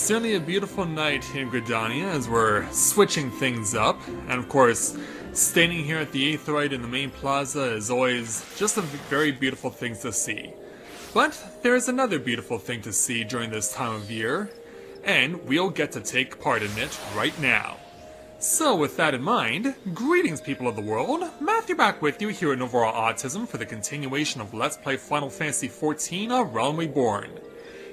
Certainly a beautiful night in Gridania as we're switching things up, and of course, standing here at the Aetheryte in the main plaza is always just a very beautiful thing to see. But there's another beautiful thing to see during this time of year, and we'll get to take part in it right now. So with that in mind, greetings people of the world, Matthew back with you here at Overall Autism for the continuation of Let's Play Final Fantasy XIV: A Realm Reborn.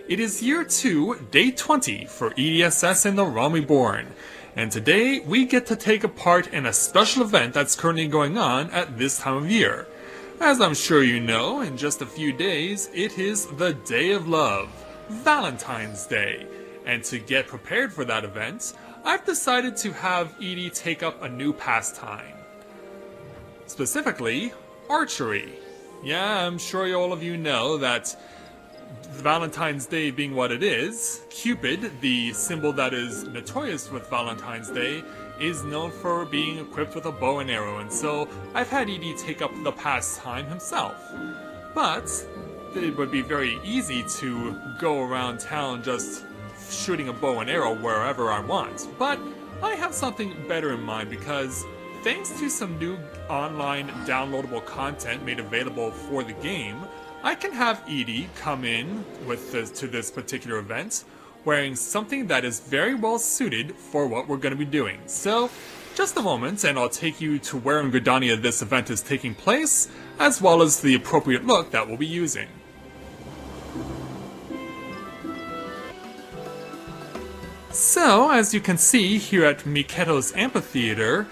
It is year 2, day 20 for EDSS in the Realm Reborn, and today we get to take a part in a special event that's currently going on at this time of year. As I'm sure you know, in just a few days, it is the Day of Love, Valentine's Day, and to get prepared for that event, I've decided to have Edie take up a new pastime. Specifically, archery. Yeah, I'm sure all of you know that Valentine's Day being what it is, Cupid, the symbol that is notorious with Valentine's Day, is known for being equipped with a bow and arrow, and so I've had Edie take up the pastime himself. But it would be very easy to go around town just shooting a bow and arrow wherever I want. But I have something better in mind because thanks to some new online downloadable content made available for the game, I can have Edie come in to this particular event wearing something that is very well suited for what we're going to be doing. So, just a moment and I'll take you to where in Gridania this event is taking place, as well as the appropriate look that we'll be using. So, as you can see here at Miketo's Amphitheater,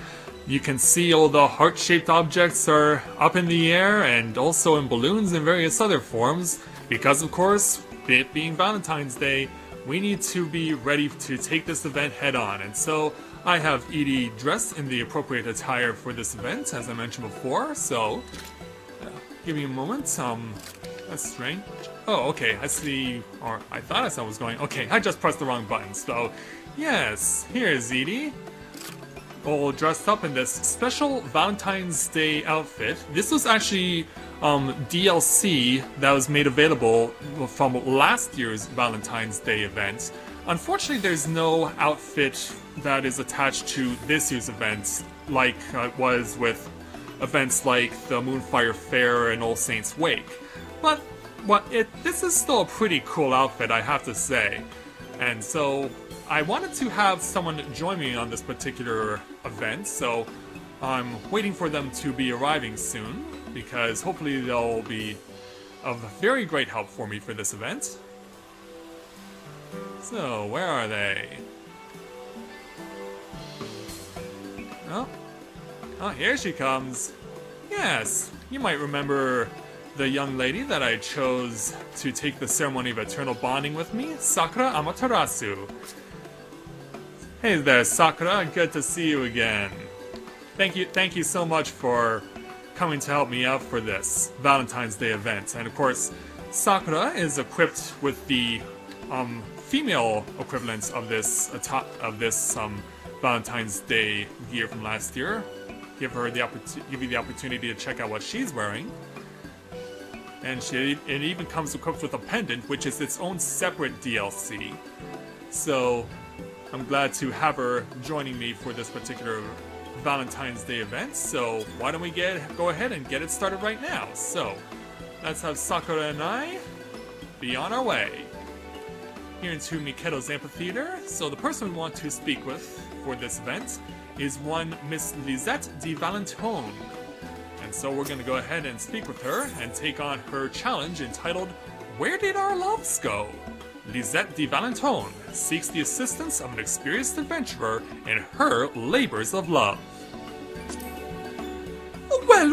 you can see all the heart-shaped objects are up in the air and also in balloons and various other forms, because of course, it being Valentine's Day, we need to be ready to take this event head-on, and so I have Edie dressed in the appropriate attire for this event, as I mentioned before, so give me a moment. That's strange. Oh, okay, I see, or I thought I saw what was going. Okay, I just pressed the wrong button, so yes, here's Edie, all dressed up in this special Valentine's Day outfit. This was actually DLC that was made available from last year's Valentine's Day event. Unfortunately, there's no outfit that is attached to this year's event like it was with events like the Moonfire Fair and All Saints Wake. But this is still a pretty cool outfit, I have to say. And so I wanted to have someone join me on this particular event, so I'm waiting for them to be arriving soon, because hopefully they'll be of very great help for me for this event. So, where are they? Oh, here she comes. Yes, you might remember the young lady that I chose to take the ceremony of eternal bonding with me, Sakura Amaterasu. Hey there, Sakura, good to see you again. Thank you so much for coming to help me out for this Valentine's Day event. And of course, Sakura is equipped with the female equivalent of this Valentine's Day gear from last year. Give you the opportunity to check out what she's wearing. And it even comes equipped with a pendant, which is its own separate DLC. So I'm glad to have her joining me for this particular Valentine's Day event. So why don't we go ahead and get it started right now? So let's have Sakura and I be on our way here into Miketo's Amphitheater. So the person we want to speak with for this event is one Miss Lisette de Valentine. And so we're going to go ahead and speak with her and take on her challenge entitled, Where Did Our Loves Go? Lisette de Valentine seeks the assistance of an experienced adventurer in her labors of love. Well,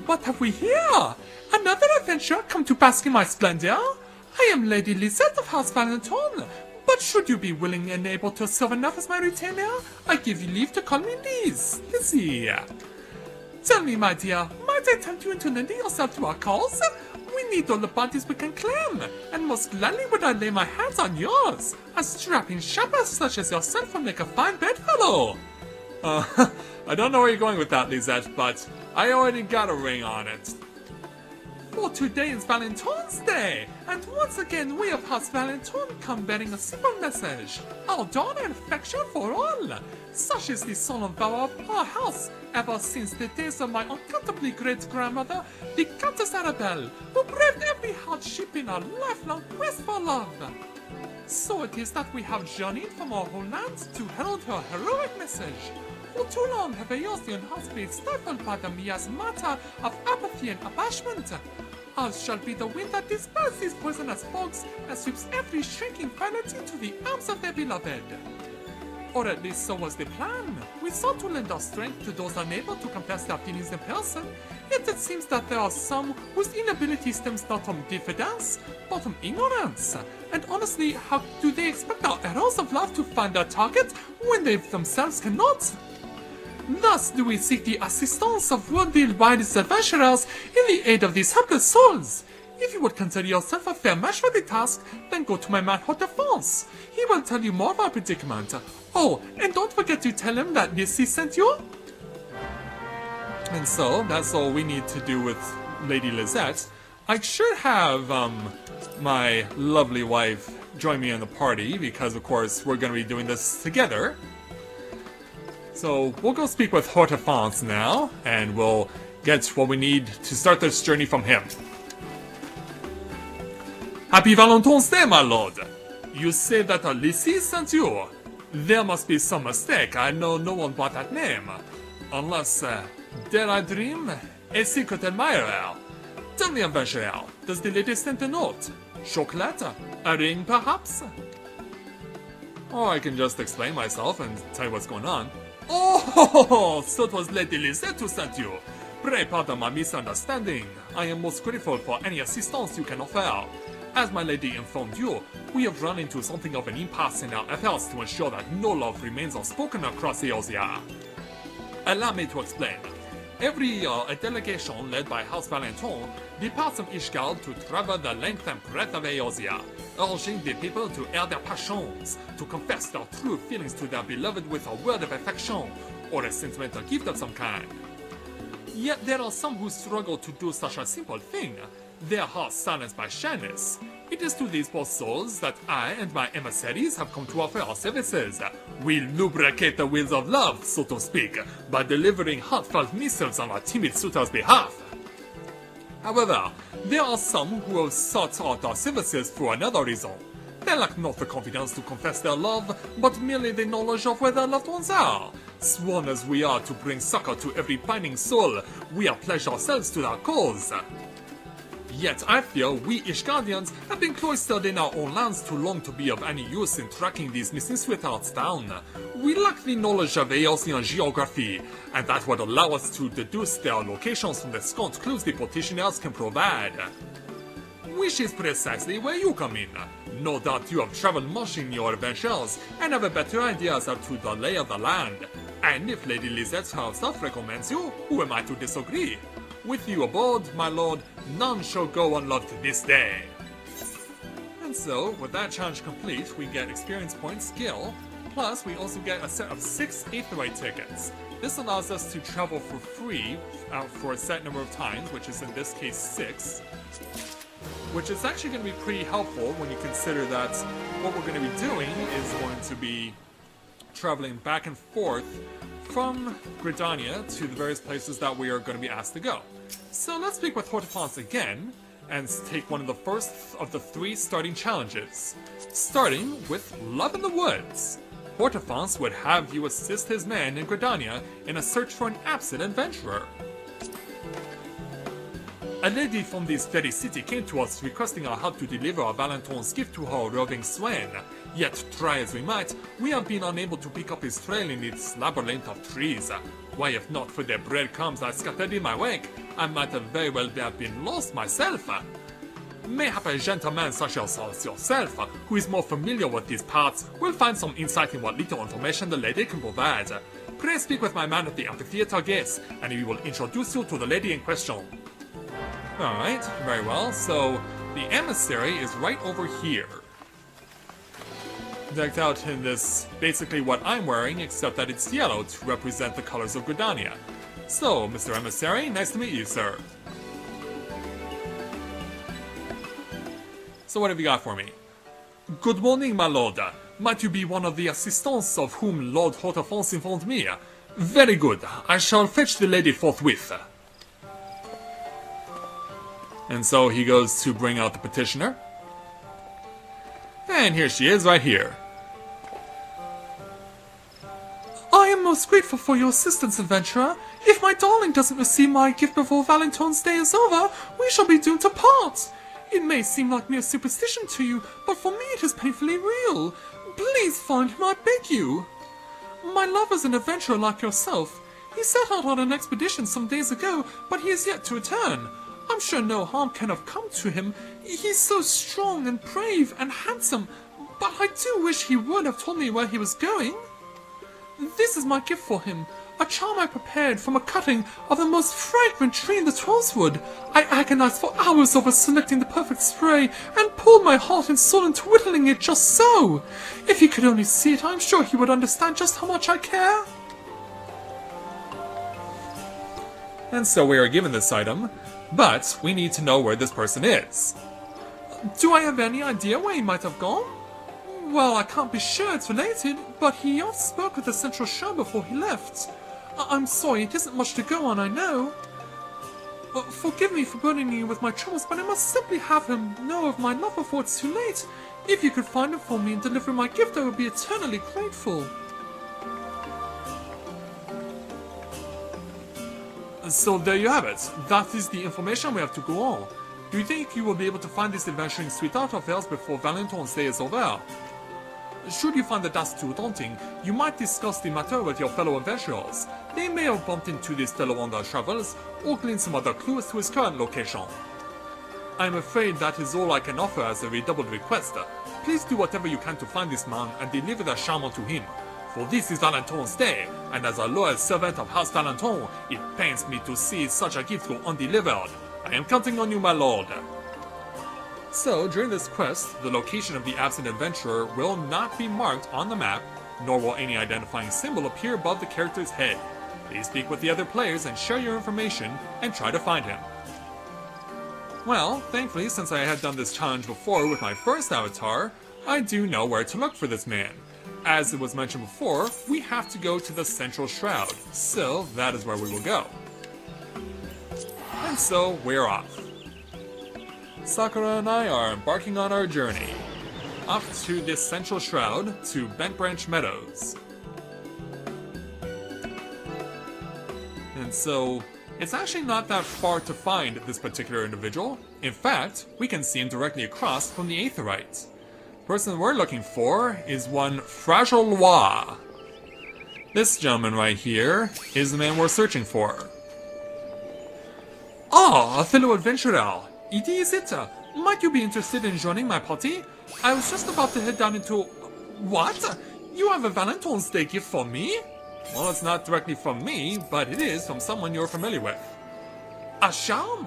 what have we here? Another adventurer come to bask in my splendor? I am Lady Lisette of House Valentine, but should you be willing and able to serve enough as my retainer, I give you leave to call me Lizzie. Tell me, my dear, might I tempt you into lending yourself to our cause? We need all the bodies we can claim, and most gladly would I lay my hands on yours. A strapping shepherd such as yourself will make a fine bedfellow. I don't know where you're going with that, Lisette, but I already got a ring on it. For today is Valentine's Day, and once again we of House Valentine come bearing a simple message. Our dawn and affection for all. Such is the solemn vow of our house, ever since the days of my uncountably great-grandmother, the Countess Arabelle, who braved every hardship in our lifelong quest for love. So it is that we have journeyed from our homeland to herald her heroic message. For too long have Eosian hearts been stifled by the miasmata of apathy and abashment. Ours shall be the wind that dispels these poisonous fogs and sweeps every shrinking violet into the arms of their beloved. Or at least so was the plan. We sought to lend our strength to those unable to confess their feelings in person, yet it seems that there are some whose inability stems not from diffidence, but from ignorance. And honestly, how do they expect our arrows of love to find their target when they themselves cannot? Thus do we seek the assistance of worldly wise adventurers in the aid of these helpless souls. If you would consider yourself a fair match for the task, then go to my man Hortense. He will tell you more of our predicament. Oh, and don't forget to tell him that Missy sent you. And so, that's all we need to do with Lady Lisette. I should have, my lovely wife join me in the party, because of course we're going to be doing this together. So, we'll go speak with Hortense now, and we'll get what we need to start this journey from him. Happy Valentine's Day, my lord! You say that Lissy sent you? There must be some mistake, I know no one by that name. Unless, dare I dream? A secret admirer. Tell me, adventurer, does the lady send a note? Chocolate? A ring, perhaps? Or I can just explain myself and tell you what's going on. Oh, so it was Lady Lisette who sent you. Pray pardon my misunderstanding. I am most grateful for any assistance you can offer. As my lady informed you, we have run into something of an impasse in our efforts to ensure that no love remains unspoken across Eosia. Allow me to explain. Every year, a delegation led by House Valentine departs from Ishgard to travel the length and breadth of Eosia, urging the people to air their passions, to confess their true feelings to their beloved with a word of affection, or a sentimental gift of some kind. Yet there are some who struggle to do such a simple thing, their hearts silenced by shyness. It is to these poor souls that I and my emissaries have come to offer our services. We lubricate the wheels of love, so to speak, by delivering heartfelt missives on our timid suitors' behalf. However, there are some who have sought out our services for another reason. They lack not the confidence to confess their love, but merely the knowledge of where their loved ones are. Sworn as we are to bring succor to every pining soul, we have pledged ourselves to their cause. Yet I fear we Ishgardians have been cloistered in our own lands too long to be of any use in tracking these missing sweethearts down. We lack the knowledge of Eosian geography, and that would allow us to deduce their locations from the scant clues the petitioners can provide. Which is precisely where you come in. No doubt you have traveled much in your adventures, and have a better idea as to the lay of the land. And if Lady Lisette herself recommends you, who am I to disagree? With you aboard, my lord, none shall go unloved this day. And so, with that challenge complete, we get experience point skill, plus we also get a set of 6 8th-way tickets. This allows us to travel for free for a set number of times, which is in this case 6. Which is actually going to be pretty helpful when you consider that what we're going to be doing is going to be traveling back and forth from Gridania to the various places that we are going to be asked to go. So let's speak with Hortense again, and take one of the first of the 3 starting challenges. Starting with Love in the Woods. Hortense would have you assist his men in Gridania in a search for an absent adventurer. A lady from this very city came to us requesting our help to deliver our Valentine's gift to her roving swain. Yet, try as we might, we have been unable to pick up his trail in its labyrinth of trees. Why, if not for the breadcrumbs I scattered in my wake, I might have very well have been lost myself. Mayhap a gentleman such as yourself, who is more familiar with these parts, will find some insight in what little information the lady can provide. Pray speak with my man at the amphitheater gates, and he will introduce you to the lady in question. Alright, very well. So, the emissary is right over here. Decked out in this, basically what I'm wearing, except that it's yellow to represent the colors of Gridania. So, Mr. Emissary, nice to meet you, sir. So what have you got for me? Good morning, my lord. Might you be one of the assistants of whom Lord Hortense informed me? Very good. I shall fetch the lady forthwith. And so he goes to bring out the petitioner. And here she is, right here. I am most grateful for your assistance, adventurer. If my darling doesn't receive my gift before Valentine's Day is over, we shall be doomed to part. It may seem like mere superstition to you, but for me it is painfully real. Please find him, I beg you. My lover's an adventurer like yourself. He set out on an expedition some days ago, but he is yet to return. I'm sure no harm can have come to him. He's so strong and brave and handsome, but I do wish he would have told me where he was going. This is my gift for him, a charm I prepared from a cutting of the most fragrant tree in the Trollswood. I agonized for hours over selecting the perfect spray, and poured my heart and soul into whittling it just so. If he could only see it, I'm sure he would understand just how much I care. And so we are given this item, but we need to know where this person is. Do I have any idea where he might have gone? Well, I can't be sure it's related, but he also spoke with the Central Show before he left. I'm sorry, it isn't much to go on, I know. Forgive me for burdening you with my troubles, but I must simply have him know of my love before it's too late. If you could find him for me and deliver my gift, I would be eternally grateful. So there you have it. That is the information we have to go on. Do you think you will be able to find this adventuring sweetheart of yours before Valentine's Day is over? Should you find the task too daunting, you might discuss the matter with your fellow adventurers. They may have bumped into this fellow on their travels, or gleaned some other clues to his current location. I'm afraid that is all I can offer as a redoubled request. Please do whatever you can to find this man and deliver the charm unto him. For this is Valentine's Day, and as a loyal servant of House Valentine, it pains me to see such a gift go undelivered. I am counting on you, my lord. So, during this quest, the location of the absent adventurer will not be marked on the map, nor will any identifying symbol appear above the character's head. Please speak with the other players and share your information, and try to find him. Well, thankfully, since I had done this challenge before with my first avatar, I do know where to look for this man. As it was mentioned before, we have to go to the Central Shroud, so that is where we will go. And so, we're off. Sakura and I are embarking on our journey, off to this Central Shroud to Bent Branch Meadows. And so, it's actually not that far to find this particular individual. In fact, we can see him directly across from the Aetheryte. The person we're looking for is one Fragile Lois. This gentleman right here is the man we're searching for. Ah, a fellow adventurer. It is it. Might you be interested in joining my party? I was just about to head down into... What? You have a Valentine's Day gift for me? Well, it's not directly from me, but it is from someone you're familiar with. A charm?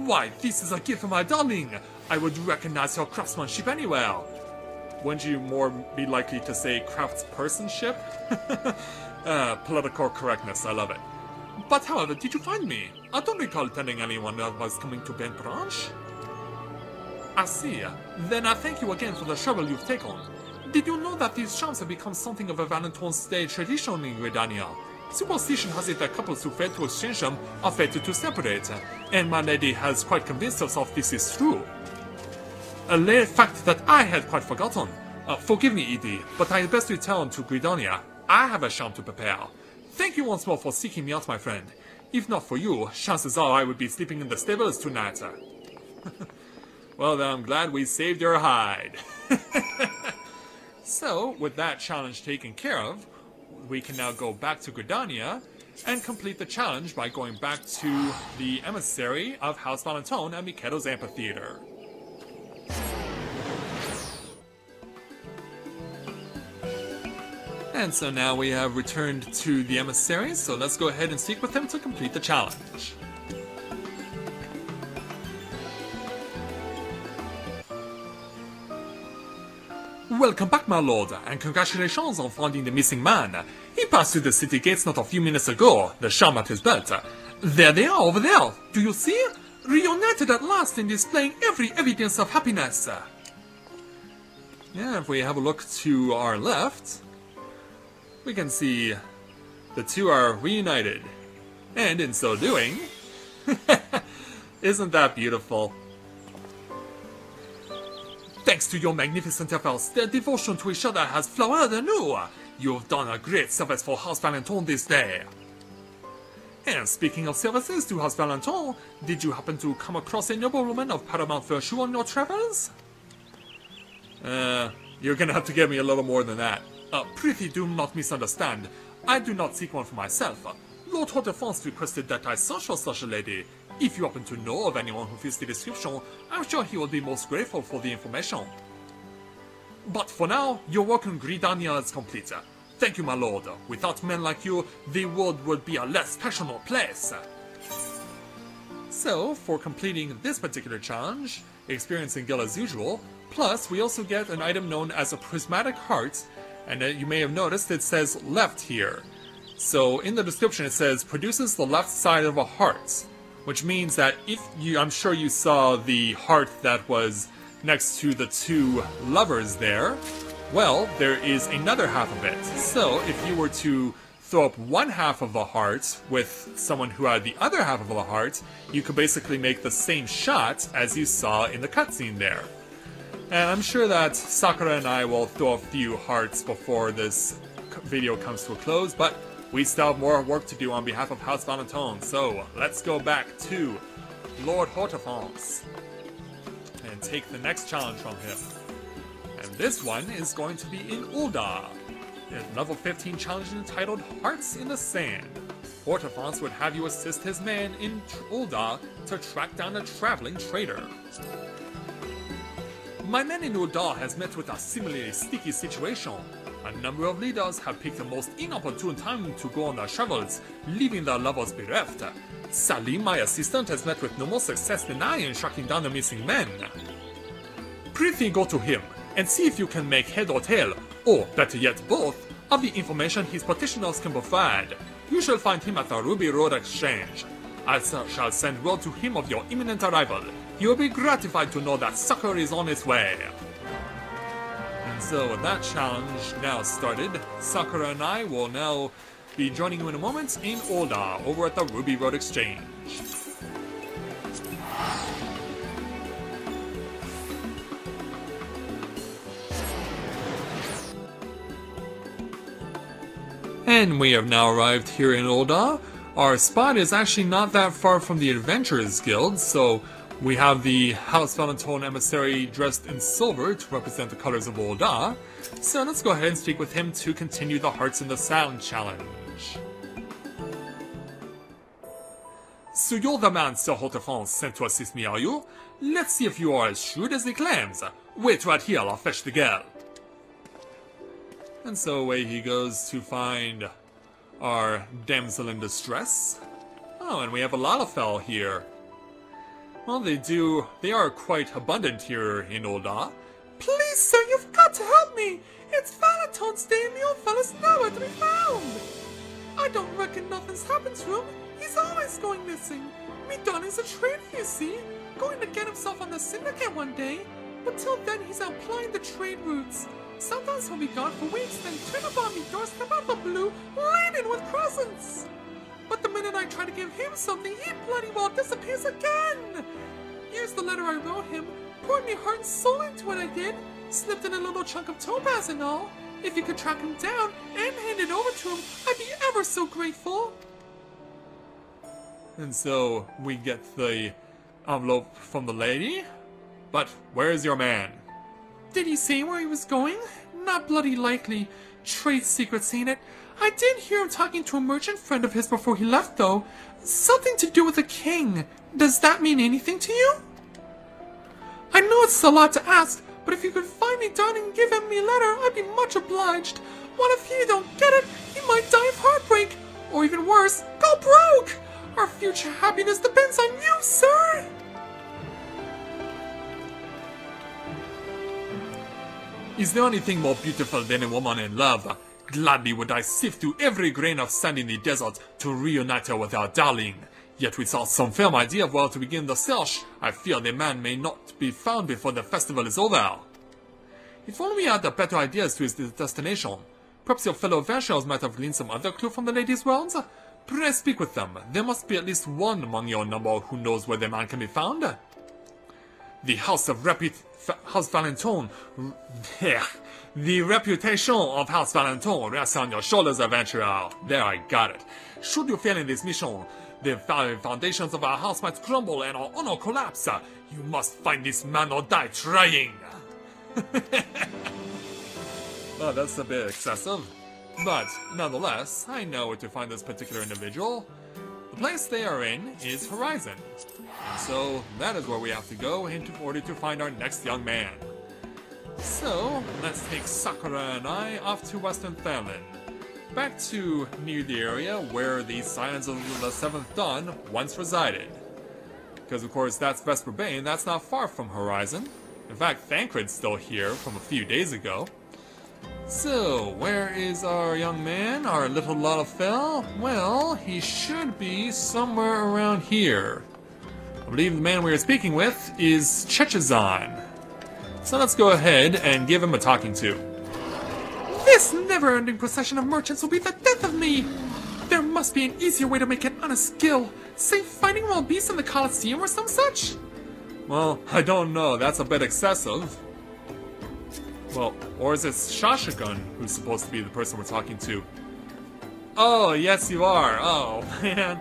Why, this is a gift for my darling. I would recognize her craftsmanship anywhere. Wouldn't you more be likely to say craftspersonship? Political correctness, I love it. But however, did you find me? I don't recall telling anyone that I was coming to Bent Branch. I see. Then I thank you again for the trouble you've taken. Did you know that these charms have become something of a Valentine's Day tradition in Gridania? Superstition has it that couples who fail to exchange them are fated to separate, and my lady has quite convinced herself this is true. A fact that I had quite forgotten. Forgive me, Edie, but I had best return to Gridania. I have a charm to prepare. Thank you once more for seeking me out, my friend. If not for you, chances are I would be sleeping in the stables tonight. Well, then I'm glad we saved your hide. So, with that challenge taken care of, we can now go back to Gridania and complete the challenge by going back to the emissary of House Valentine at Miketo's Amphitheater. And so now we have returned to the emissary, so let's go ahead and speak with him to complete the challenge. Welcome back, my lord, and congratulations on finding the missing man. He passed through the city gates not a few minutes ago, the charm at his belt. There they are, over there. Do you see? Reunited at last and displaying every evidence of happiness. Yeah, if we have a look to our left, we can see the two are reunited. And in so doing, isn't that beautiful? Thanks to your magnificent efforts, their devotion to each other has flowered anew. You have done a great service for House Valentine this day. And speaking of services to House Valentine, did you happen to come across a noblewoman of paramount virtue on your travels? You're gonna have to give me a little more than that. Prithee do not misunderstand. I do not seek one for myself. Lord Hautefance requested that I search for such a lady. If you happen to know of anyone who fits the description, I'm sure he will be most grateful for the information. But for now, your work in Gridania is complete. Thank you, my lord. Without men like you, the world would be a less passionate place. So, for completing this particular challenge, experiencing Gil as usual, plus we also get an item known as a prismatic heart, and you may have noticed it says left here. So in the description it says produces the left side of a heart, which means that if you, I'm sure you saw the heart that was next to the two lovers there, well, there is another half of it. So if you were to throw up one half of the heart with someone who had the other half of the heart, you could basically make the same shot as you saw in the cutscene there. And I'm sure that Sakura and I will throw a few hearts before this video comes to a close, but we still have more work to do on behalf of House Valentine, so let's go back to Lord Hautefance and take the next challenge from him. And this one is going to be in Ul'dah. A level 15 challenge entitled Hearts in the Sand. Hautefance would have you assist his man in Ul'dah to track down a traveling trader. My man in Ul'dah has met with a similarly sticky situation. A number of leaders have picked the most inopportune time to go on their travels, leaving their lovers bereft. Sadly, my assistant has met with no more success than I in tracking down the missing men. Prithee go to him, and see if you can make head or tail, or better yet both, of the information his petitioners can provide. You shall find him at the Ruby Road Exchange. I shall send word to him of your imminent arrival. He will be gratified to know that succor is on its way. And so with that challenge now started, Sakura and I will now be joining you in a moment in Ul'dah over at the Ruby Road Exchange. And we have now arrived here in Ul'dah. Our spot is actually not that far from the Adventurers Guild, so we have the House Valentine emissary dressed in silver to represent the colors of Ul'dah. So let's go ahead and speak with him to continue the Hearts in the Sound challenge. So you're the man Sir Hautefance sent to assist me, are you? Let's see if you are as shrewd as he claims. Wait right here, I'll fetch the girl. And so away he goes to find our damsel in distress. Oh, and we have a Lalafell here. Well, they are quite abundant here in Ul'dah. Please, sir, you've got to help me. It's Valentine's Day and the old fella's nowhere to be found. I don't reckon nothing's happened to him. He's always going missing. Me Donnie's a trader, you see, going to get himself on the syndicate one day. But till then, he's out plying the trade routes. Sometimes he'll be gone for weeks, then turn up on me doorstep out the blue, laden with presents. But the minute I try to give him something, he bloody well disappears again. Here's the letter I wrote him. Poured me heart and soul into it, I did. Slipped in a little chunk of topaz and all. If you could track him down and hand it over to him, I'd be ever so grateful. And so we get the envelope from the lady. But where is your man? Did he say where he was going? Not bloody likely. Trade secrets, ain't it? I did hear him talking to a merchant friend of his before he left, though. Something to do with the king. Does that mean anything to you? I know it's a lot to ask, but if you could find me down and give him me a letter, I'd be much obliged. What if he don't get it? He might die of heartbreak. Or even worse, go broke! Our future happiness depends on you, sir! Is there anything more beautiful than a woman in love? Gladly would I sift through every grain of sand in the desert to reunite her with our darling. Yet without some firm idea of where to begin the search, I fear the man may not be found before the festival is over. If only we had better ideas to his destination. Perhaps your fellow adventurers might have gleaned some other clue from the lady's words. Pray speak with them. There must be at least one among your number who knows where the man can be found. The House Valentine. The reputation of House Valentine rests on your shoulders, adventurer. There, I got it. Should you fail in this mission, the foundations of our house might crumble and our honor collapse. You must find this man or die trying. Well, that's a bit excessive. But, nonetheless, I know where to find this particular individual. The place they are in is Horizon. And so, that is where we have to go in order to find our next young man. So, let's take Sakura and I off to Western Thailand. Back to near the area where the Scions of the Seventh Dawn once resided. Because of course that's Vesper Bay and that's not far from Horizon. In fact, Thancred's still here from a few days ago. So, where is our young man, our little Lalafell? Well, he should be somewhere around here. I believe the man we are speaking with is Chechazan. So let's go ahead and give him a talking to. This never-ending procession of merchants will be the death of me! There must be an easier way to make an honest skill. Say fighting wild beasts in the Colosseum or some such? Well, I don't know. That's a bit excessive. Well, or is it Shashagun who's supposed to be the person we're talking to? Oh, yes you are. Oh, man.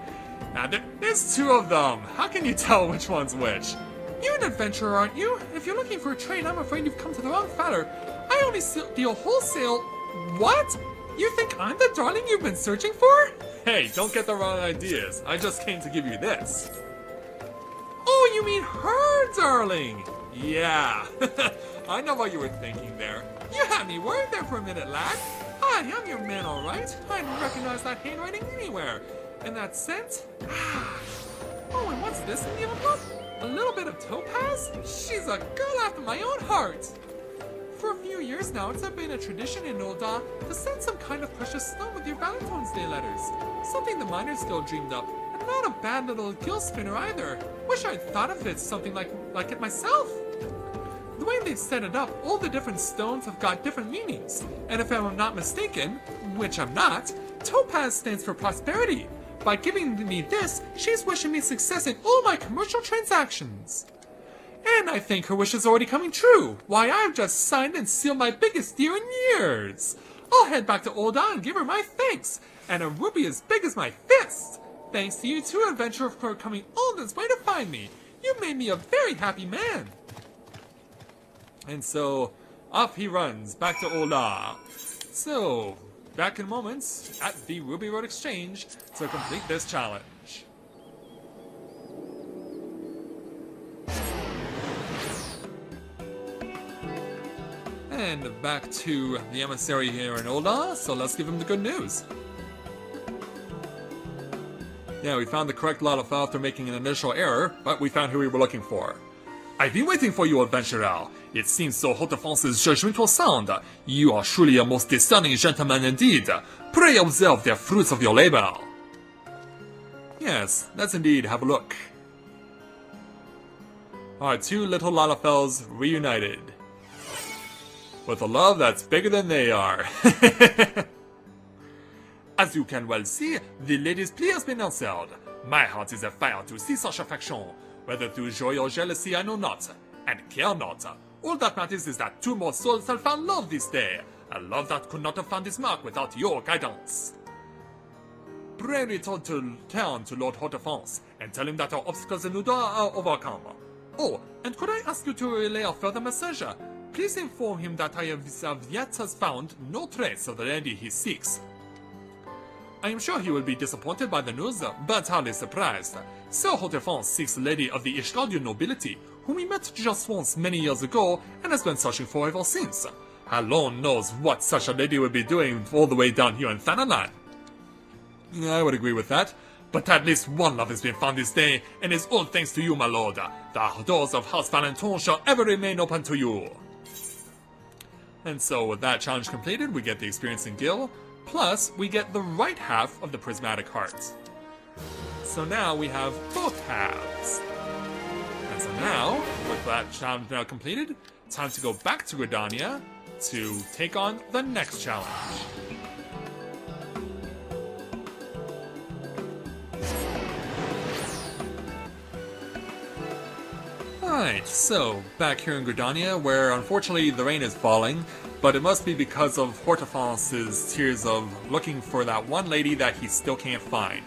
Now, there's two of them. How can you tell which one's which? You're an adventurer, aren't you? If you're looking for a trade, I'm afraid you've come to the wrong fetter. I only deal wholesale... What? You think I'm the darling you've been searching for? Hey, don't get the wrong ideas. I just came to give you this. Oh, you mean her, darling? Yeah. I know what you were thinking there. You had me worried there for a minute, lad. Hi, I'm your man, all right. I don't recognize that handwriting anywhere. And that scent? Ah. Oh, and what's this in the envelope? A little bit of topaz? She's a girl after my own heart. For a few years now, it's been a tradition in Ul'dah to send some kind of precious stone with your Valentine's Day letters. Something the Miners Guild dreamed up. And not a bad little gill spinner either. Wish I'd thought of it something like it myself. The way they've set it up, all the different stones have got different meanings. And if I'm not mistaken, which I'm not, topaz stands for prosperity. By giving me this, she's wishing me success in all my commercial transactions. And I think her wish is already coming true. Why, I've just signed and sealed my biggest deal in years. I'll head back to Ul'dah and give her my thanks. And a ruby as big as my fist. Thanks to you two, adventurer, for coming all this way to find me. You made me a very happy man. And so, off he runs, back to Ul'dah. So, back in moments at the Ruby Road Exchange to complete this challenge. And back to the emissary here in Ul'dah, so let's give him the good news. Yeah, we found the correct Lalafell after making an initial error, but we found who we were looking for. I've been waiting for you, adventurer. It seems so Haute-France's judgment was sound. You are truly a most discerning gentleman indeed. Pray observe the fruits of your labor. Yes, let's indeed have a look. Our two little Lalafells reunited. With a love that's bigger than they are. As you can well see, the lady's plea has been answered. My heart is afire to see such affection. Whether through joy or jealousy, I know not, and care not. All that matters is that two more souls have found love this day, a love that could not have found its mark without your guidance. Pray return to town to Lord Haute-France, and tell him that our obstacles in Ul'dah are overcome. Oh, and could I ask you to relay a further message? Please inform him that I have yet found no trace of the lady he seeks. I am sure he will be disappointed by the news, but hardly surprised. Sir Haute-France seeks a lady of the Ishgardian nobility, whom he met just once many years ago, and has been searching for ever since. Alone knows what such a lady would be doing all the way down here in Thanalan. I would agree with that, but at least one love has been found this day, and is all thanks to you, my lord. The doors of House Valentine shall ever remain open to you. And so with that challenge completed, we get the experience in Gil, plus we get the right half of the prismatic heart. So now we have both halves. And so now, with that challenge now completed, time to go back to Gridania to take on the next challenge. Alright, so back here in Gridania, where unfortunately the rain is falling, but it must be because of Hortefonce's tears of looking for that one lady that he still can't find.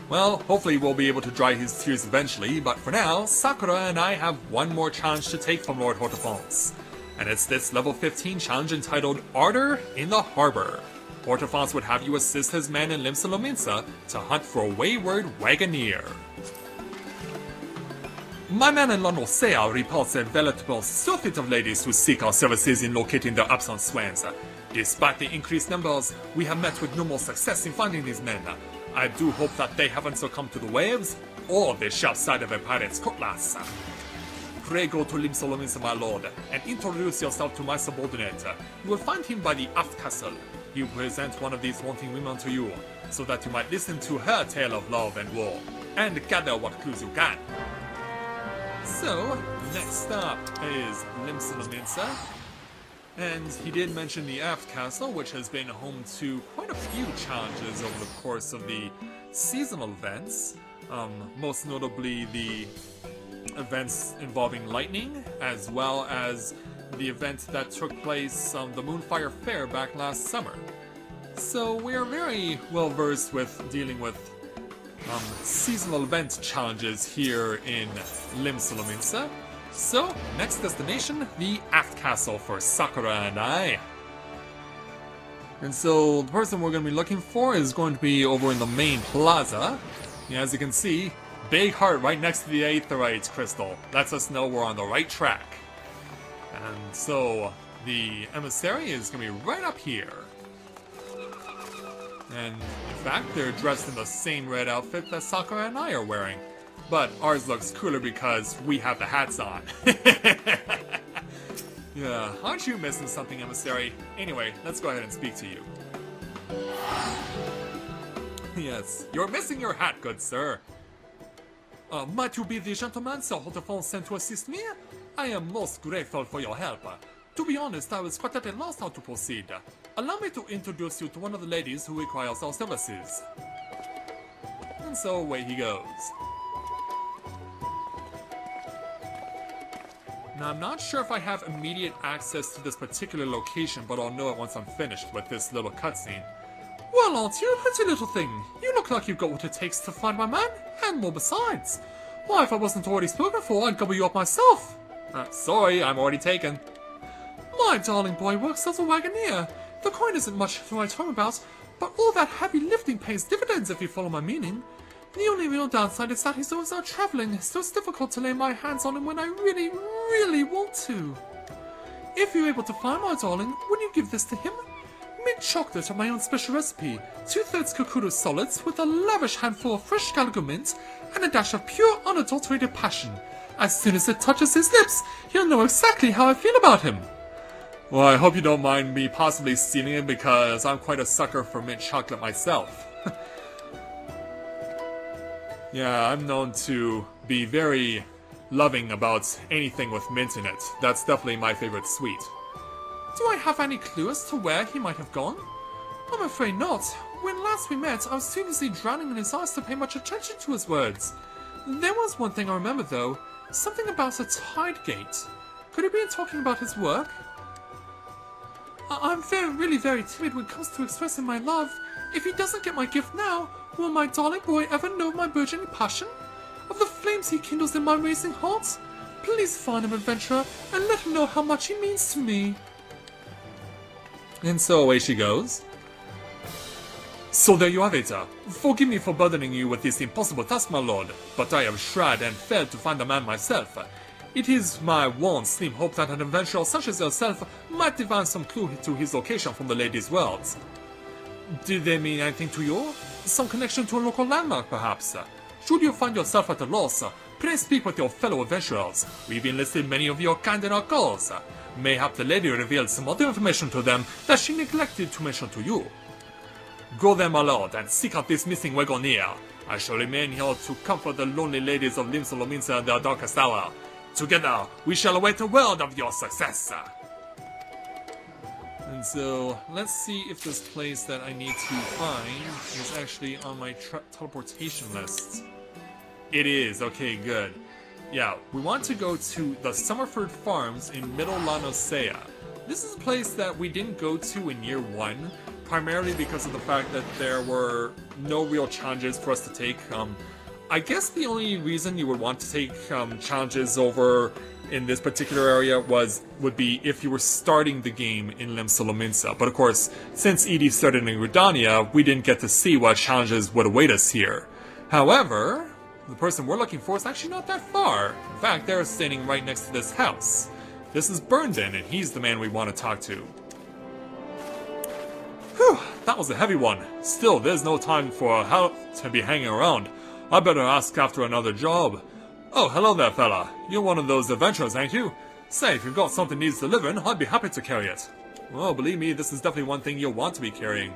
Well, hopefully we'll be able to dry his tears eventually, but for now, Sakura and I have one more challenge to take from Lord Hortefonce. And it's this level 15 challenge entitled Ardor in the Harbor. Hortefonce would have you assist his men in Limsa Lominsa to hunt for a wayward wagoneer. My man in Lonosea reports a veritable surfeit of ladies who seek our services in locating their absent swains. Despite the increased numbers, we have met with no more success in finding these men. I do hope that they haven't succumbed to the waves, or the sharp side of a pirate's cutlass. Pray go to Limsa Lominsa, my lord, and introduce yourself to my subordinate. You will find him by the aft castle. He will present one of these wanting women to you, so that you might listen to her tale of love and war, and gather what clues you can. So, next up is Limsa Lominsa, and he did mention the aft castle, which has been home to quite a few challenges over the course of the seasonal events, most notably the events involving lightning, as well as the event that took place on the Moonfire Fair back last summer. So we are very well versed with dealing with seasonal event challenges here in Limsa Lominsa. So, next destination, the aft castle for Sakura and I. And so, the person we're going to be looking for is going to be over in the main plaza. Yeah, as you can see, big heart right next to the aetheryte crystal. Lets us know we're on the right track. And so, the emissary is going to be right up here. And in fact, they're dressed in the same red outfit that Sakura and I are wearing. But ours looks cooler because we have the hats on. Yeah, aren't you missing something, emissary? Anyway, let's go ahead and speak to you. Yes, you're missing your hat, good sir. Might you be the gentleman Sir Hortefonce sent to assist me? I am most grateful for your help. To be honest, I was quite at a loss how to proceed. Allow me to introduce you to one of the ladies who requires our services. And so away he goes. Now, I'm not sure if I have immediate access to this particular location, but I'll know it once I'm finished with this little cutscene. Well, aren't you a pretty little thing? You look like you've got what it takes to find my man, and more besides. Why, if I wasn't already spoken for, I'd gobble you up myself. Sorry, I'm already taken. My darling boy works as a wagoneer. The coin isn't much to write home about, but all that heavy lifting pays dividends if you follow my meaning. The only real downside is that he's always out travelling, so it's difficult to lay my hands on him when I really, really want to. If you're able to find my darling, would you give this to him? Mint chocolate of my own special recipe, 2/3 Kokuru solids with a lavish handful of fresh calico mint, and a dash of pure unadulterated passion. As soon as it touches his lips, he'll know exactly how I feel about him. Well, I hope you don't mind me possibly stealing it because I'm quite a sucker for mint chocolate myself. Yeah, I'm known to be very loving about anything with mint in it. That's definitely my favorite sweet. Do I have any clue as to where he might have gone? I'm afraid not. When last we met, I was too busy drowning in his eyes to pay much attention to his words. There was one thing I remember though. Something about a tide gate. Could he be talking about his work? I'm really very timid when it comes to expressing my love. If he doesn't get my gift now, will my darling boy ever know of my burgeoning passion? Of the flames he kindles in my racing heart? Please find him, adventurer, and let him know how much he means to me. And so away she goes. So there you have it. Forgive me for burdening you with this impossible task, my lord, but I have tried and failed to find the man myself. It is my warm, slim hope that an adventurer such as yourself might divine some clue to his location from the lady's words. Did they mean anything to you? Some connection to a local landmark, perhaps? Should you find yourself at a loss, pray speak with your fellow adventurers. We've enlisted many of your kind in our cause. Mayhap the lady revealed some other information to them that she neglected to mention to you. Go then, my lord, and seek out this missing wagoneer. I shall remain here to comfort the lonely ladies of Limsa Lominsa in their darkest hour. Together, we shall await the word of your success. And so, let's see if this place that I need to find is actually on my teleportation list. It is, okay, good. Yeah, we want to go to the Summerford Farms in Middle Lanosea. This is a place that we didn't go to in year 1, primarily because of the fact that there were no real challenges for us to take. I guess the only reason you would want to take challenges over in this particular area would be if you were starting the game in Limsa. But of course, since Edie started in Gridania, we didn't get to see what challenges would await us here. However, the person we're looking for is actually not that far. In fact, they're standing right next to this house. This is Burnden, and he's the man we want to talk to. Whew, that was a heavy one. Still, there's no time for help to be hanging around. I better ask after another job. Oh, hello there, fella. You're one of those adventurers, ain't you? Say, if you've got something needs delivering, I'd be happy to carry it. Well, believe me, this is definitely one thing you'll want to be carrying.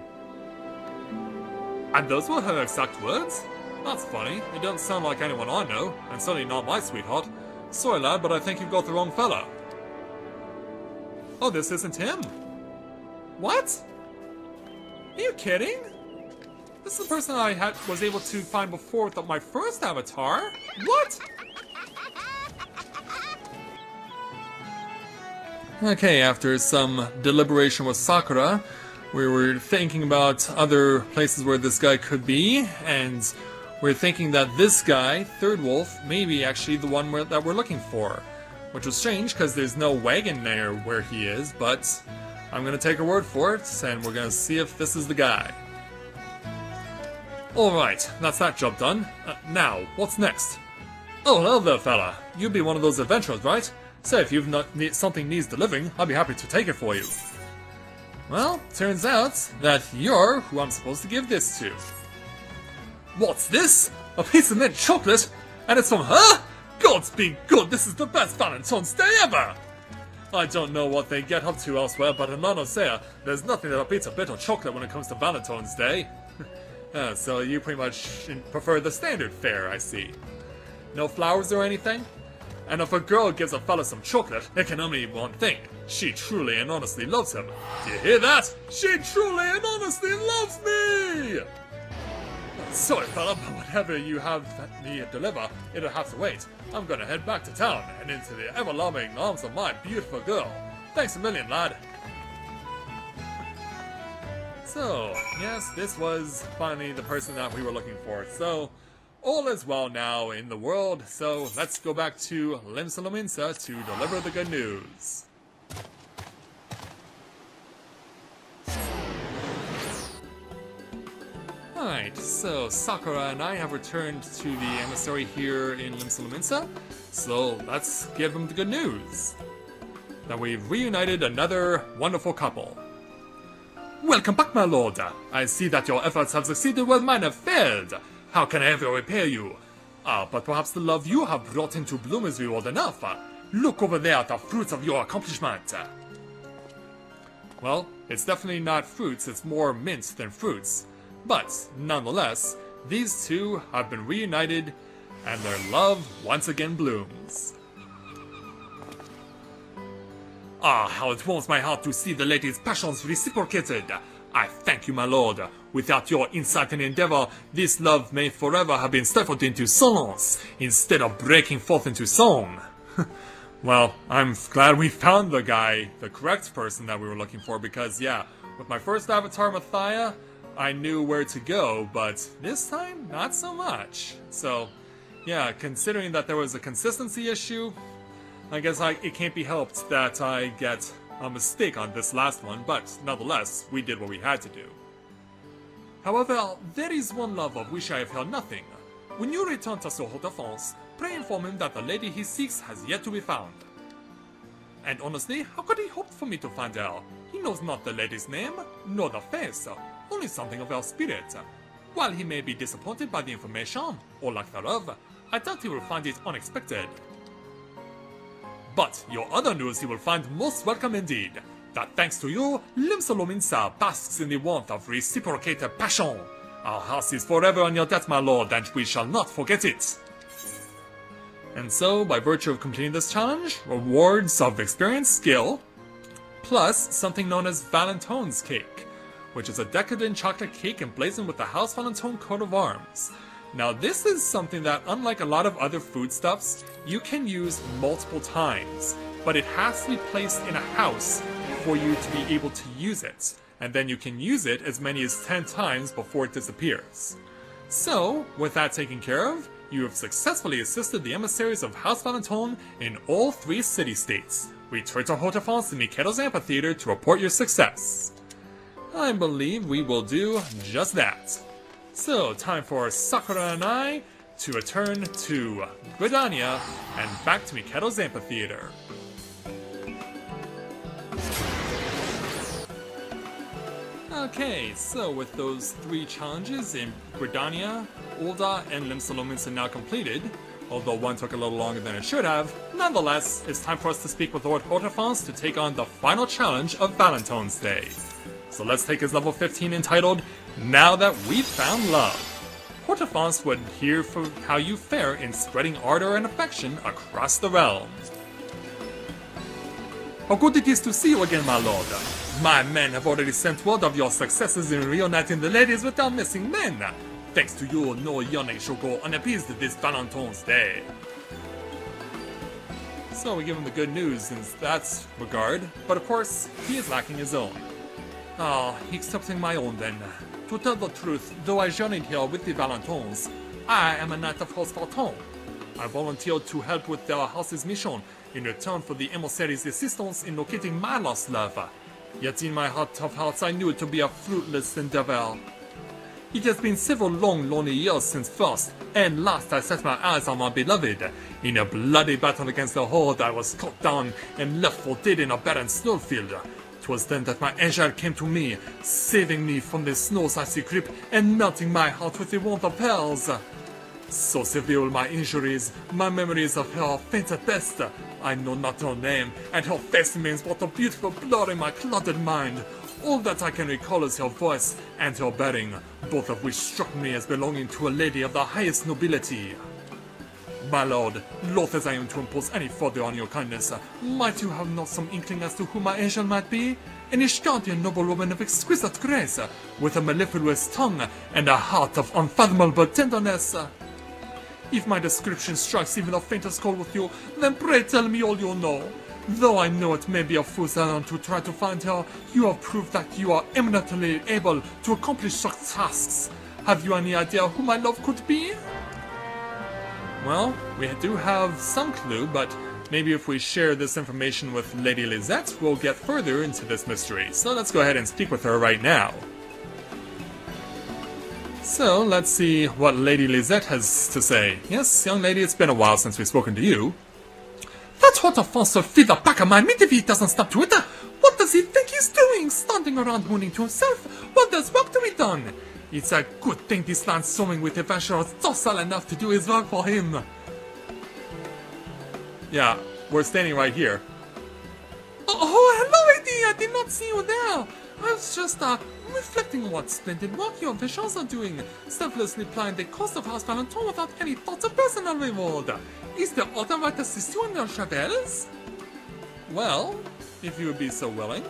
And those were her exact words? That's funny. It doesn't sound like anyone I know, and certainly not my sweetheart. Sorry, lad, but I think you've got the wrong fella. Oh, this isn't him. What? Are you kidding? This is the person I was able to find before with my first avatar? What? Okay, after some deliberation with Sakura, we were thinking about other places where this guy could be, and we're thinking that this guy, Third Wolf, may be actually the one that we're looking for. Which was strange, because there's no wagon there where he is, but I'm going to take her word for it, and we're going to see if this is the guy. Alright, that's that job done. Now, what's next? Oh, hello there, fella. You'd be one of those adventurers, right? Say, if something needs delivering, I'd be happy to take it for you. Well, turns out that you're who I'm supposed to give this to. What's this? A piece of mint chocolate? And it's from her? God's been good, this is the best Valentine's Day ever! I don't know what they get up to elsewhere, but in Lanosea, there's nothing that beats a bit of chocolate when it comes to Valentine's Day. So you pretty much prefer the standard fare, I see. No flowers or anything? And if a girl gives a fella some chocolate, it can only mean one thing. She truly and honestly loves him. Do you hear that? She truly and honestly loves me! Sorry, fella, but whatever you have me deliver, it'll have to wait. I'm gonna head back to town and into the ever-loving arms of my beautiful girl. Thanks a million, lad. So, yes, this was finally the person that we were looking for. So, all is well now in the world, so let's go back to Limsa to deliver the good news. Alright, so Sakura and I have returned to the emissary here in Limsa, so let's give him the good news. That we've reunited another wonderful couple. Welcome back, my lord. I see that your efforts have succeeded where mine have failed. How can I ever repay you? But perhaps the love you have brought into bloom is reward enough. Look over there at the fruits of your accomplishment. Well, it's definitely not fruits, it's more mint than fruits. But, nonetheless, these two have been reunited, and their love once again blooms. Ah, how it warms my heart to see the lady's passions reciprocated. I thank you, my lord. Without your insight and endeavor, this love may forever have been stifled into silence, instead of breaking forth into song. Well, I'm glad we found the guy, the correct person that we were looking for, because yeah, with my first avatar, Mathia, I knew where to go, but this time, not so much. So, yeah, considering that there was a consistency issue, I guess it can't be helped that I get a mistake on this last one, but nonetheless, we did what we had to do. However, there is one love of which I have heard nothing. When you return to Soho de France, pray inform him that the lady he seeks has yet to be found. And honestly, how could he hope for me to find her? He knows not the lady's name, nor the face, only something of her spirit. While he may be disappointed by the information, or lack thereof, I doubt he will find it unexpected. But your other news he will find most welcome indeed. That thanks to you, Limsa basks in the warmth of reciprocated passion. Our house is forever on your debt, my lord, and we shall not forget it. And so, by virtue of completing this challenge, rewards of experience, skill, plus something known as Valentine's cake, which is a decadent chocolate cake emblazoned with the House Valentine coat of arms. Now this is something that, unlike a lot of other foodstuffs, you can use multiple times, but it has to be placed in a house for you to be able to use it, and then you can use it as many as 10 times before it disappears. So, with that taken care of, you have successfully assisted the emissaries of House Valentine in all 3 city-states. Return to Haute-France and Miketo's amphitheater to report your success. I believe we will do just that. So, time for Sakura and I to return to Gridania and back to Miketo's amphitheater. Okay, so with those 3 challenges in Gridania, Ul'dah, and Lim-Salomins are now completed, although one took a little longer than it should have. Nonetheless, it's time for us to speak with Lord Haute-France to take on the final challenge of Valentine's Day. So let's take his level 15 entitled, Now That We've Found Love. Haute-France would hear for how you fare in spreading ardor and affection across the realm. How good it is to see you again, my lord. My men have already sent word of your successes in reuniting the ladies with our missing men. Thanks to you, no Yone shall go unappeased this Valentine's Day. So we give him the good news in that regard, but of course, he is lacking his own. Ah, accepting my own then. To tell the truth, though I journeyed here with the Valentines, I am a knight of House Valentine. I volunteered to help with their house's mission in return for the emissaries' assistance in locating my lost love. Yet in my heart of hearts I knew it to be a fruitless endeavor. It has been several long, lonely years since first and last I set my eyes on my beloved. In a bloody battle against the Horde, I was cut down and left for dead in a barren snowfield. 'Twas then that my angel came to me, saving me from the snow's icy grip and melting my heart with the warmth of hers. So severe were my injuries, my memories of her faint at best. I know not her name, and her face remains but a beautiful blur in my clouded mind. All that I can recall is her voice and her bearing, both of which struck me as belonging to a lady of the highest nobility. My lord, loath as I am to impose any further on your kindness, might you have not some inkling as to who my angel might be? An Ishgardian noblewoman of exquisite grace, with a mellifluous tongue and a heart of unfathomable tenderness. If my description strikes even the faintest chord with you, then pray tell me all you know. Though I know it may be a fool's errand to try to find her, you have proved that you are eminently able to accomplish such tasks. Have you any idea who my love could be? Well, we do have some clue, but maybe if we share this information with Lady Lisette, we'll get further into this mystery. So let's go ahead and speak with her right now. So, let's see what Lady Lisette has to say. Yes, young lady, it's been a while since we've spoken to you. That Haute-France will feed the back of my meat if he doesn't stop to it. What does he think he's doing? Standing around mooning to himself while there's work to be done. It's a good thing this land's swimming with adventurers docile enough to do his work for him. Yeah, we're standing right here. Oh, hello, lady. I did not see you there. I was just, reflecting on what splendid work your officials are doing, selflessly plying the cost of House Valentine without any thoughts of personal reward. Is there other right to assist you in your travels? Well, if you would be so willing.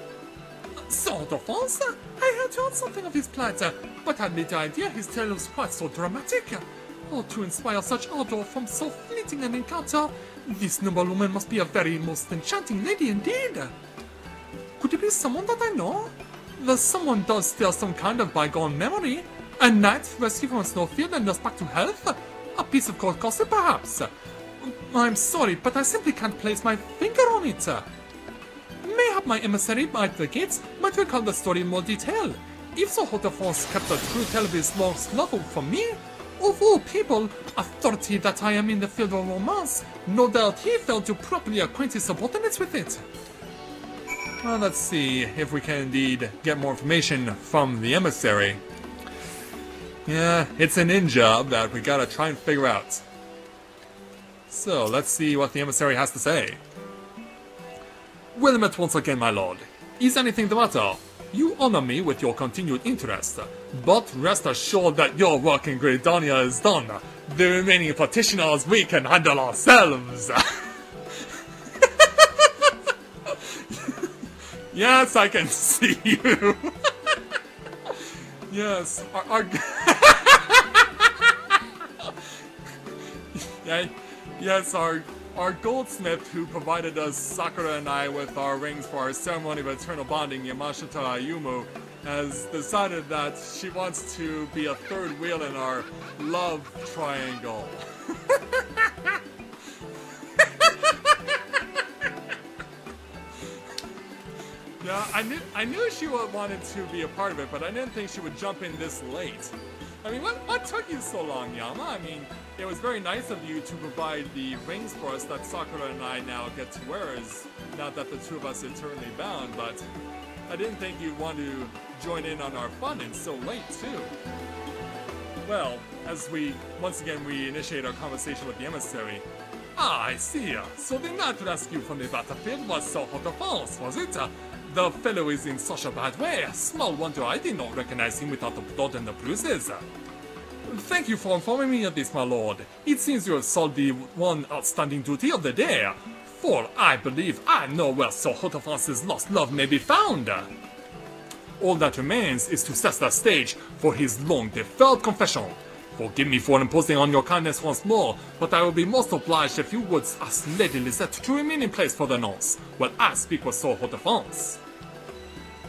So, Haute-France, I had heard something of his plight, but had little idea his tale was quite so dramatic. Oh, to inspire such ardor from so fleeting an encounter, this noble woman must be a very most enchanting lady indeed. Could it be someone that I know? The someone does still some kind of bygone memory. A knight rescued from a snowfield and nursed back to health? A piece of cold gossip, perhaps? I'm sorry, but I simply can't place my finger on it. Mayhap my emissary at the gates might recall the story in more detail. If so, Haute-France kept a true tale of his lost love from me, of all people, authority that I am in the field of romance, no doubt he failed to properly acquaint his subordinates with it. Well, let's see if we can indeed get more information from the emissary. Yeah, it's an in job that we gotta try and figure out. So, let's see what the emissary has to say. Well met once again, my lord. Is anything the matter? You honor me with your continued interest, but rest assured that your work in Gridania is done. The remaining petitioners we can handle ourselves. Yes, I can see you. Yes, our yeah, yes, our goldsmith who provided us, Sakura and I, with our rings for our ceremony of eternal bonding, Yamashita Ayumu, has decided that she wants to be a third wheel in our love triangle. Yeah, I knew she wanted to be a part of it, but I didn't think she would jump in this late. I mean, what took you so long, Yama? I mean, it was very nice of you to provide the rings for us that Sakura and I now get to wear, as now that the two of us are eternally bound, but I didn't think you'd want to join in on our fun and so late, too. Well, as once again we initiate our conversation with the emissary. Ah, I see. So the night rescue from the battlefield was so hot of France, was it? The fellow is in such a bad way. Small wonder I did not recognize him without the blood and the bruises. Thank you for informing me of this, my lord. It seems you have solved the one outstanding duty of the day. For I believe I know where Sir Hotefance's lost love may be found. All that remains is to set the stage for his long-deferred confession. Forgive me for imposing on your kindness once more, but I will be most obliged if you would ask Lady Lisette to remain in place for the nonce, while I speak with Sir Hotefance.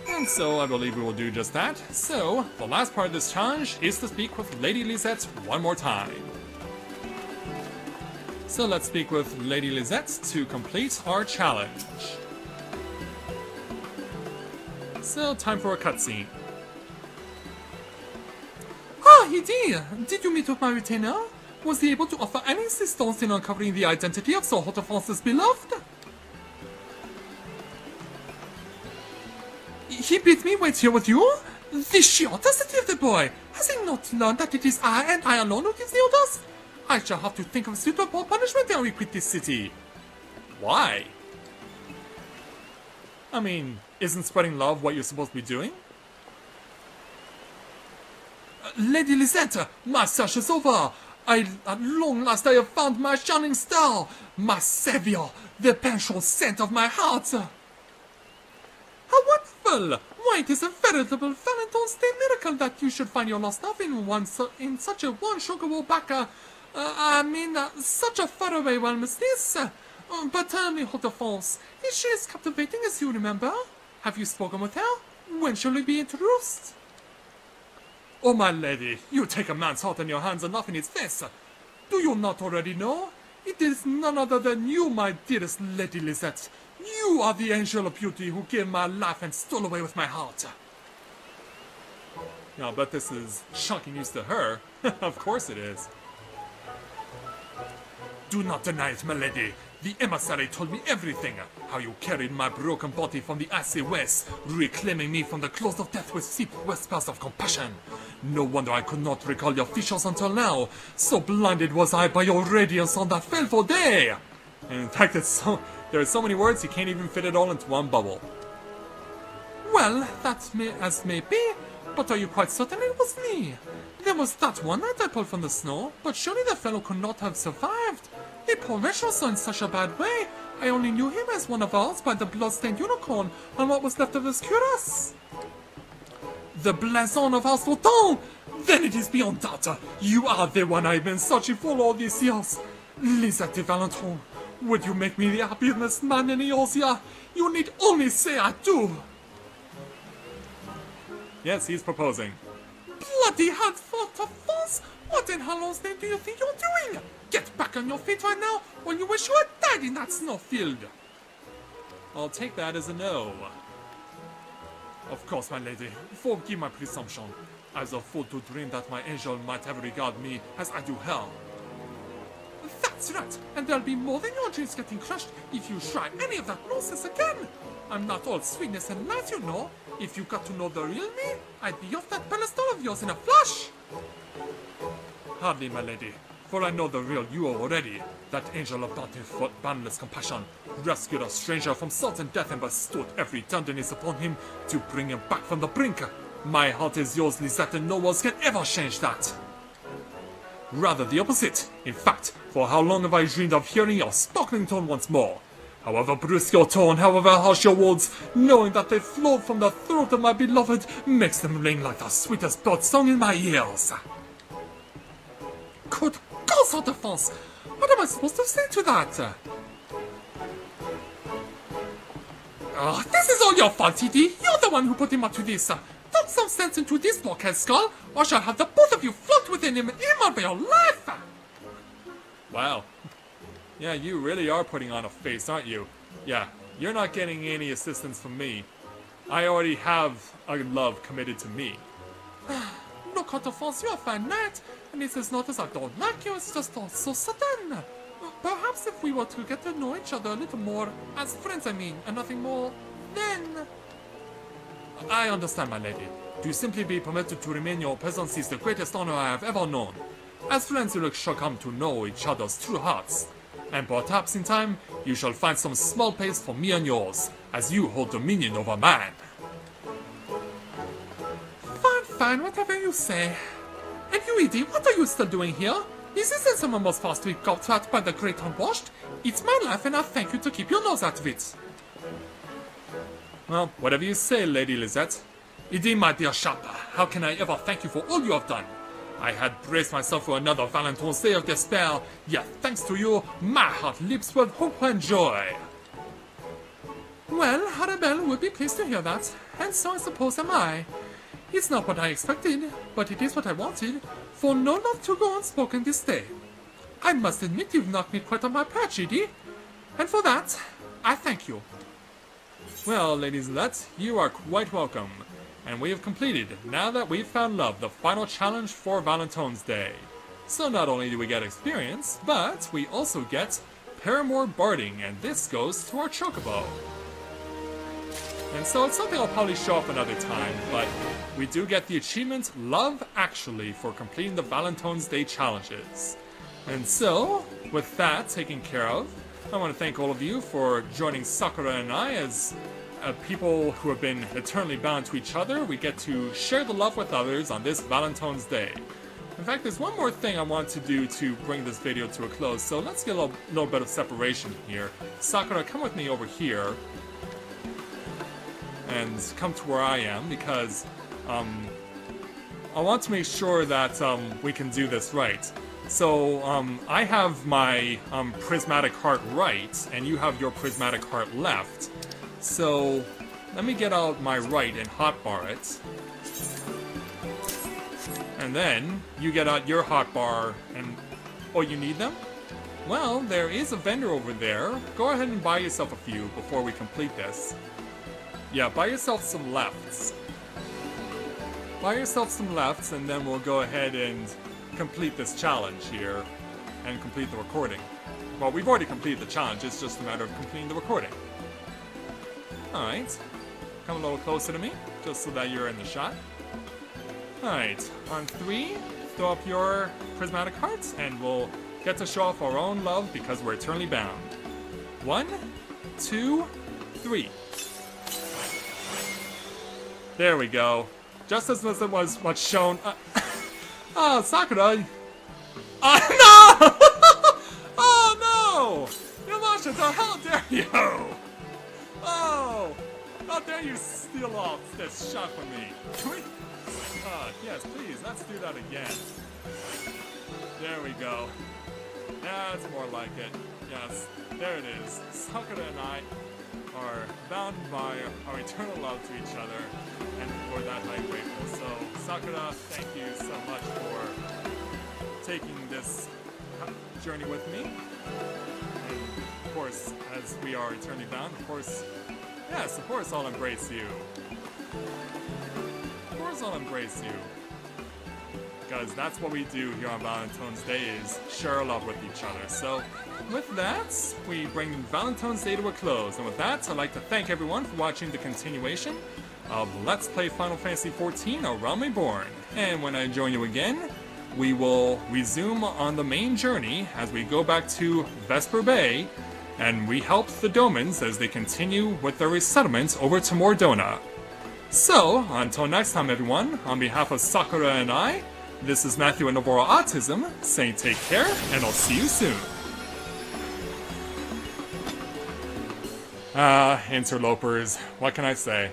And so I believe we will do just that. So, the last part of this challenge is to speak with Lady Lisette one more time. So let's speak with Lady Lisette to complete our challenge. So, time for a cutscene. Ah, Edie! Did you meet with my retainer? Was he able to offer any assistance in uncovering the identity of Sir Hotefance's beloved? He bid me wait here with you? The sheer audacity of the boy! Has he not learned that it is I and I alone who gives the orders? I shall have to think of suitable punishment ere we quit this city. Why? I mean, isn't spreading love what you're supposed to be doing? Lady Lisette, my search is over. At long last I have found my shining star, my savior, the penchant saint of my heart. How wonderful! Why, it is a veritable Valentine's Day miracle that you should find your lost love in such a one sugar walk back. Such a faraway realm as this. But tell me, Hotefance, is she as captivating as you remember? Have you spoken with her? When shall we be introduced? Oh, my lady, you take a man's heart in your hands and laugh in his face. Do you not already know? It is none other than you, my dearest Lady Lisette. You are the angel of beauty who gave my life and stole away with my heart. Yeah, I'll bet this is shocking news to her. Of course it is. Do not deny it, my lady. The emissary told me everything. How you carried my broken body from the icy west, reclaiming me from the claws of death with sweet whispers of compassion. No wonder I could not recall your features until now. So blinded was I by your radiance on that fateful day. And in fact, there are so many words you can't even fit it all into one bubble. Well, as may be, but are you quite certain it was me? There was that one night I pulled from the snow, but surely the fellow could not have survived. The poor wretch was in such a bad way. I only knew him as one of ours by the blood-stained unicorn and what was left of his cuirass. The blason of House Valentine! Then it is beyond doubt. You are the one I've been searching for all these years. Lisette Valentine, would you make me the happiest man in Eosia? You need only say I do. Yes, he's proposing. Bloody hard fought of force! What in Hallow's name do you think you're doing? Get back on your feet right now, or you wish you had died in that snowfield. I'll take that as a no. Of course, my lady. Forgive my presumption. I was a fool to dream that my angel might ever regard me as I do her. That's right, and there'll be more than your dreams getting crushed if you try any of that nonsense again. I'm not all sweetness and light, you know. If you got to know the real me, I'd be off that pedestal of yours in a flash. Hardly, my lady, for I know the real you already. That angel of boundless compassion rescued a stranger from certain death and bestowed every tenderness upon him to bring him back from the brink. My heart is yours, Lisette, and no words can ever change that. Rather the opposite. In fact, for how long have I dreamed of hearing your sparkling tone once more? However brusque your tone, however harsh your words, knowing that they flow from the throat of my beloved makes them ring like the sweetest bird song in my ears. Good God, Aunt Alphonse! What am I supposed to say to that? This is all your fault, Edie. You're the one who put him up to this. Talk some sense into this blockhead skull, or I shall have the both of you float within him and eat him out by your life! Wow. Yeah, you really are putting on a face, aren't you? Yeah, you're not getting any assistance from me. I already have a love committed to me. Look, Aunt Alphonse, you're a fine knight, and it is not as I don't like you, it's just all so sudden. Perhaps if we were to get to know each other a little more, as friends I mean, and nothing more, then... I understand, my lady. To simply be permitted to remain your presence is the greatest honor I have ever known. As friends you shall come to know each other's true hearts. And perhaps in time, you shall find some small place for me and yours, as you hold dominion over man. Fine, whatever you say. And you, Edie, what are you still doing here? This isn't someone was forced to be got at by the great unwashed. It's my life and I thank you to keep your nose out of it. Well, whatever you say, Lady Lisette. Edie, my dear Sharper, how can I ever thank you for all you have done? I had braced myself for another Valentine's Day of despair, yet thanks to you, my heart leaps with hope and joy. Well, Arabelle would be pleased to hear that, and so I suppose am I. It's not what I expected, but it is what I wanted, for no love to go unspoken this day. I must admit you've knocked me quite on my perch, Edie, and for that, I thank you. Well, Lady Lisette, you are quite welcome. And we have completed, now that we've found love, the final challenge for Valentine's Day. So not only do we get experience, but we also get Paramour Barding, and this goes to our Chocobo. And so it's something I'll probably show up another time, but we do get the achievement Love Actually for completing the Valentine's Day challenges. And so, with that taken care of, I want to thank all of you for joining Sakura and I as people who have been eternally bound to each other. We get to share the love with others on this Valentine's Day. In fact, there's one more thing I want to do to bring this video to a close, so let's get a little bit of separation here. Sakura, come with me over here. And come to where I am, because I want to make sure that we can do this right. So, I have my prismatic heart right, and you have your prismatic heart left. So, let me get out my right and hotbar it. And then, you get out your hotbar and... Oh, you need them? Well, there is a vendor over there. Go ahead and buy yourself a few before we complete this. Yeah, buy yourself some lefts. Buy yourself some lefts, and then we'll go ahead and complete this challenge here. And complete the recording. Well, we've already completed the challenge, it's just a matter of completing the recording. Alright. Come a little closer to me, just so that you're in the shot. Alright, on 3, throw up your prismatic hearts, and we'll get to show off our own love because we're eternally bound. 1, 2, 3. There we go. Just as it was what's shown. Oh, Sakura. Oh no! Oh no! Yamashita, how dare you! Oh! How dare you steal off this shot from me? Yes, please, let's do that again. There we go. That's more like it. Yes, there it is. Sakura and I are bound by our eternal love to each other, and for that I'm grateful. So, Sakura, thank you so much for taking this journey with me. And of course, as we are eternally bound, of course, yes, of course I'll embrace you. Of course I'll embrace you. Because that's what we do here on Valentine's Day, is share love with each other. So, with that, we bring Valentine's Day to a close. And with that, I'd like to thank everyone for watching the continuation of Let's Play Final Fantasy XIV: A Realm Reborn. And when I join you again, we will resume on the main journey as we go back to Vesper Bay, and we help the Domans as they continue with their resettlement over to Mordona. So, until next time everyone, on behalf of Sakura and I, this is Matthew and Novora Autism, saying take care, and I'll see you soon. Ah, interlopers, what can I say?